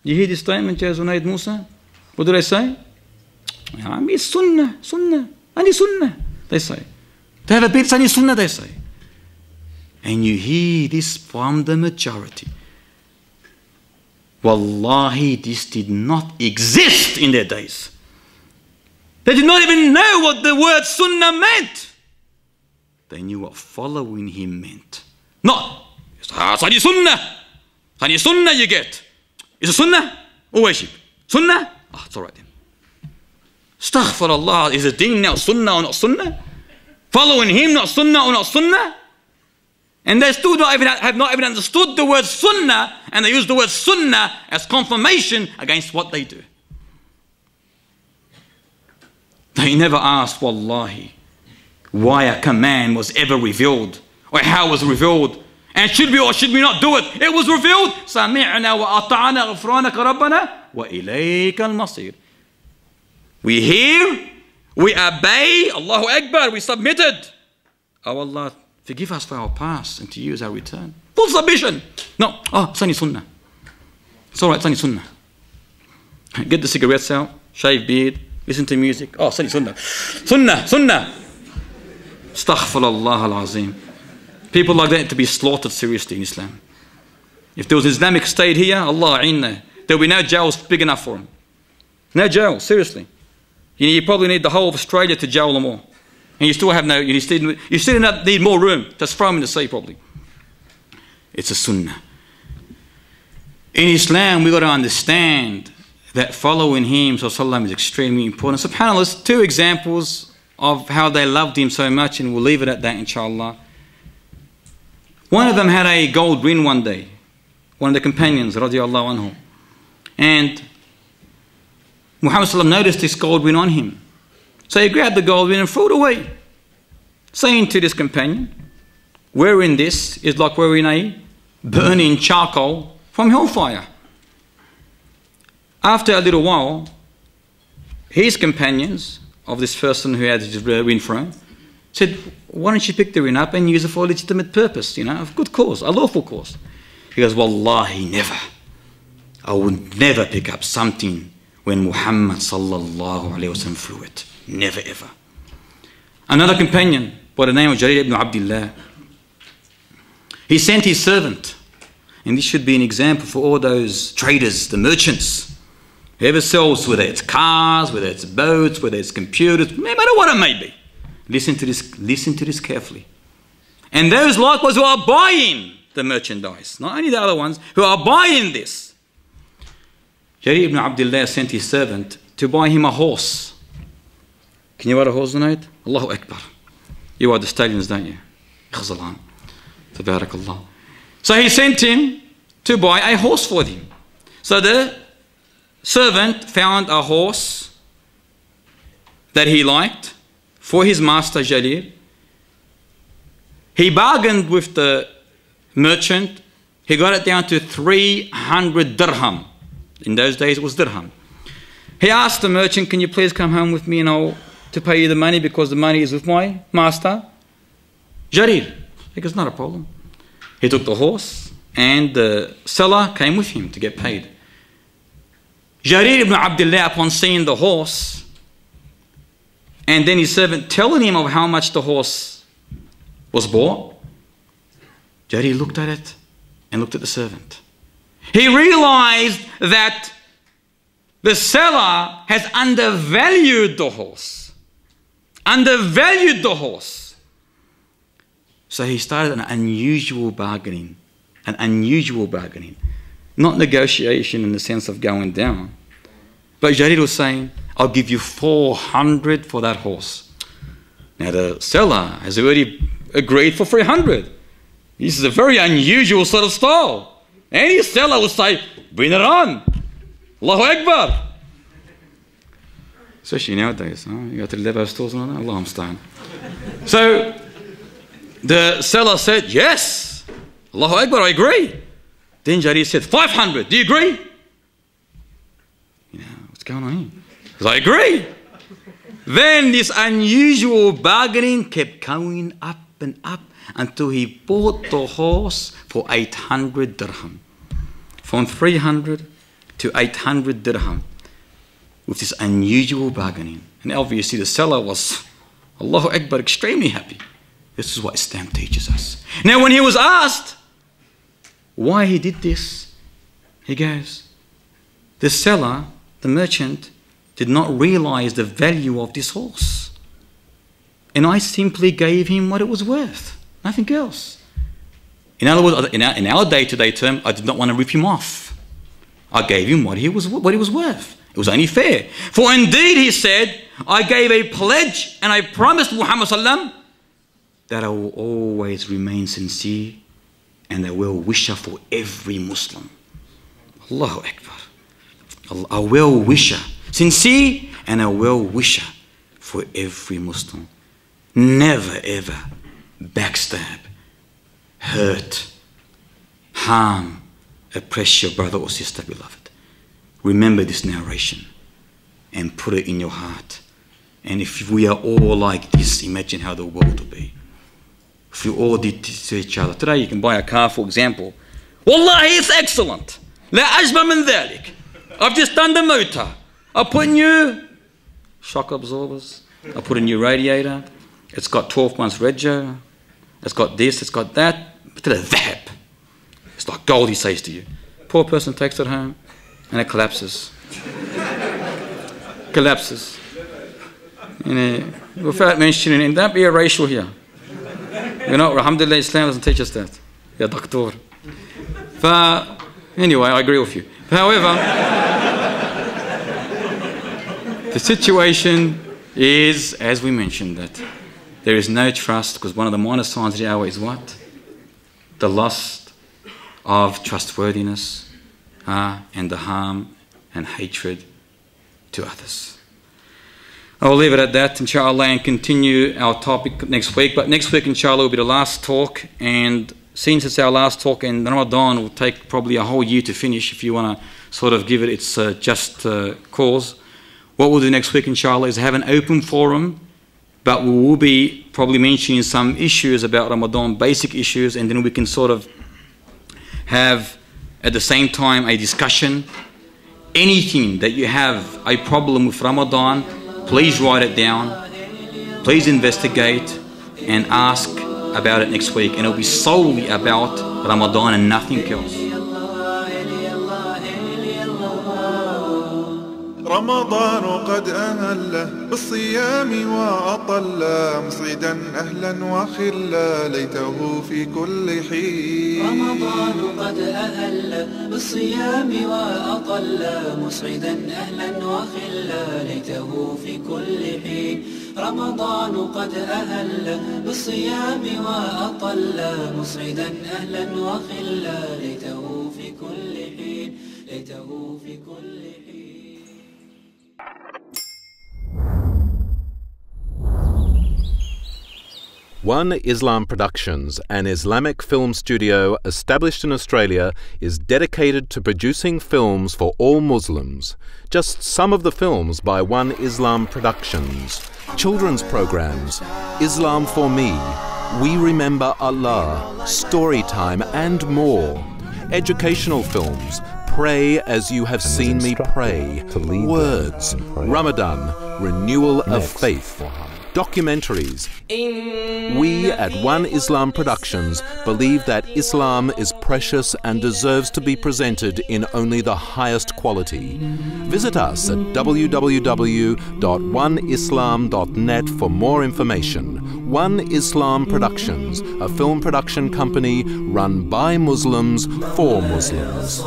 You hear this statement, Ya Zunaid Musa? What do they say? It's sunnah, sunnah, only sunnah, they say. They have a bit, only sunnah, they say. And you hear this from the majority. Wallahi, this did not exist in their days. They did not even know what the word sunnah meant. They knew what following him meant. Not, it's only sunnah. It's only sunnah you get. Is it sunnah or worship? Sunnah? Oh, it's all right then. Astaghfirullah, is it deen now sunnah or not sunnah? Following him not sunnah or not sunnah? And they still have not even understood the word sunnah, and they use the word sunnah as confirmation against what they do. They never asked, wallahi, why a command was ever revealed, or how it was revealed, and should we or should we not do it? It was revealed. سَمِعْنَا وَأَطَعْنَا غُفْرَانَكَ رَبَّنَا وَإِلَيْكَ الْمَصِيرُ. We hear, we obey, Allahu Akbar, we submitted. Oh Allah, forgive us for our past, and to you is our return. Full submission. No, it's only sunnah. It's all right, it's only sunnah. Get the cigarettes out, shave beard, listen to music. Oh, it's only sunnah. Sunnah, sunnah. Astaghfirullah al-Azim. People like that to be slaughtered seriously in Islam. If there was Islamic State here, Allah inna, there will be no jails big enough for them. No jail, seriously. You probably need the whole of Australia to jail them all. And you still have no, you still need more room. Just throw them in the sea probably. It's a sunnah. In Islam, we've got to understand that following him is extremely important. SubhanAllah, there's two examples of how they loved him so much, and we'll leave it at that, inshallah. One of them had a gold ring one day, one of the companions, radiallahu anhu. And Muhammad sallam noticed this gold ring on him. So he grabbed the gold ring and threw it away, saying to this companion, wearing this is like wearing a burning charcoal from hellfire. After a little while, his companions of this person who had his ring thrown said, why don't you pick the ring up and use it for a legitimate purpose, of good cause, a lawful cause? He goes, wallahi, never. I would never pick up something when Muhammad sallallahu alayhi wa sallam threw it. Never ever. Another companion by the name of Jarir ibn Abdullah, he sent his servant, and this should be an example for all those traders, the merchants, whoever sells, whether it's cars, whether it's boats, whether it's computers, no matter what it may be. Listen to this carefully. And those likewise who are buying the merchandise, not only the other ones, who are buying this. Jarir ibn Abdullah sent his servant to buy him a horse. Can you ride a horse tonight? Allahu Akbar. You ride the stallions, don't you? Khazalan. Tabarakallah. So he sent him to buy a horse for him. So the servant found a horse that he liked for his master Jarir. He bargained with the merchant. He got it down to 300 dirham. In those days it was dirham. He asked the merchant, can you please come home with me and I'll to pay you the money because the money is with my master Jarir. He goes, not a problem. He took the horse and the seller came with him to get paid. Jarir ibn Abdullah, upon seeing the horse and then his servant telling him of how much the horse was bought, Jarir looked at it and looked at the servant. He realized that the seller has undervalued the horse. Undervalued the horse. So he started an unusual bargaining. Not negotiation in the sense of going down. But Jarir was saying, I'll give you 400 for that horse. Now the seller has already agreed for 300. This is a very unusual sort of style. Any seller will say, bring it on. Allahu Akbar. Especially nowadays, you go to the Levo stores and all that. Allah Mustaan. So the seller said, yes. Allahu Akbar, I agree. Then Jarir said, 500, do you agree? What's going on here? He said, I agree. Then this unusual bargaining kept going up and up until he bought the horse for 800 dirham. From 300 to 800 dirham with this unusual bargaining. And obviously the seller was, Allahu Akbar, extremely happy. This is what Islam teaches us. Now when he was asked why he did this, he goes, the seller, the merchant, did not realize the value of this horse. And I simply gave him what it was worth, nothing else. In other words, in our day-to-day term, I did not want to rip him off. I gave him what he was worth. It was only fair. For indeed, he said, I gave a pledge and I promised Muhammad sallam that I will always remain sincere and a well-wisher for every Muslim. Allahu Akbar. A well-wisher. Sincere and a well-wisher for every Muslim. Never ever backstab, hurt, harm, oppress your brother or sister, beloved. Remember this narration and put it in your heart. And if we are all like this, imagine how the world will be. If we all did this to each other. Today you can buy a car, for example. Wallahi, it's excellent. La ajba min dhalik. I've just done the motor. I put new shock absorbers. I put a new radiator. It's got 12 months rego. It's got this, it's got that. But it's dhahab. It's like gold, he says to you. Poor person takes it home and it collapses. Collapses. Without mentioning, and don't be a racial here. You know, alhamdulillah, Islam doesn't teach us that. Ya doctor. Anyway, I agree with you. However, the situation is, as we mentioned, that there is no trust, because one of the minor signs of the hour is what? The loss of trustworthiness and the harm and hatred to others. I'll leave it at that, inshallah, and continue our topic next week. But next week, inshallah, will be the last talk. And since it's our last talk, and Ramadan will take probably a whole year to finish, if you want to sort of give it its just cause, what we'll do next week, inshallah, is have an open forum. But we will be probably mentioning some issues about Ramadan, basic issues, and then we can sort of have, at the same time, a discussion. Anything that you have a problem with Ramadan, please write it down, please investigate and ask about it next week. And it'll be solely about Ramadan and nothing else. رمضان قد أهل بالصيام وأطل مسعدا أهلا وخلا ليته في كل حين. رمضان قد أهل بالصيام وأطل مسعدا أهلا وخلا ليته في كل حين. رمضان قد أهل بالصيام وأطل مسعدا أهلا وخلا ليته في كل حين. ليته في كل حين. One Islam Productions, an Islamic film studio established in Australia, is dedicated to producing films for all Muslims. Just some of the films by One Islam Productions: children's programs, Islam for Me, We Remember Allah, Storytime, and more. Educational films, Pray as You Have Seen Me Pray, Words, Ramadan, Renewal of Faith. Documentaries. We at One Islam Productions believe that Islam is precious and deserves to be presented in only the highest quality. Visit us at www.oneislam.net for more information. One Islam Productions, a film production company run by Muslims for Muslims.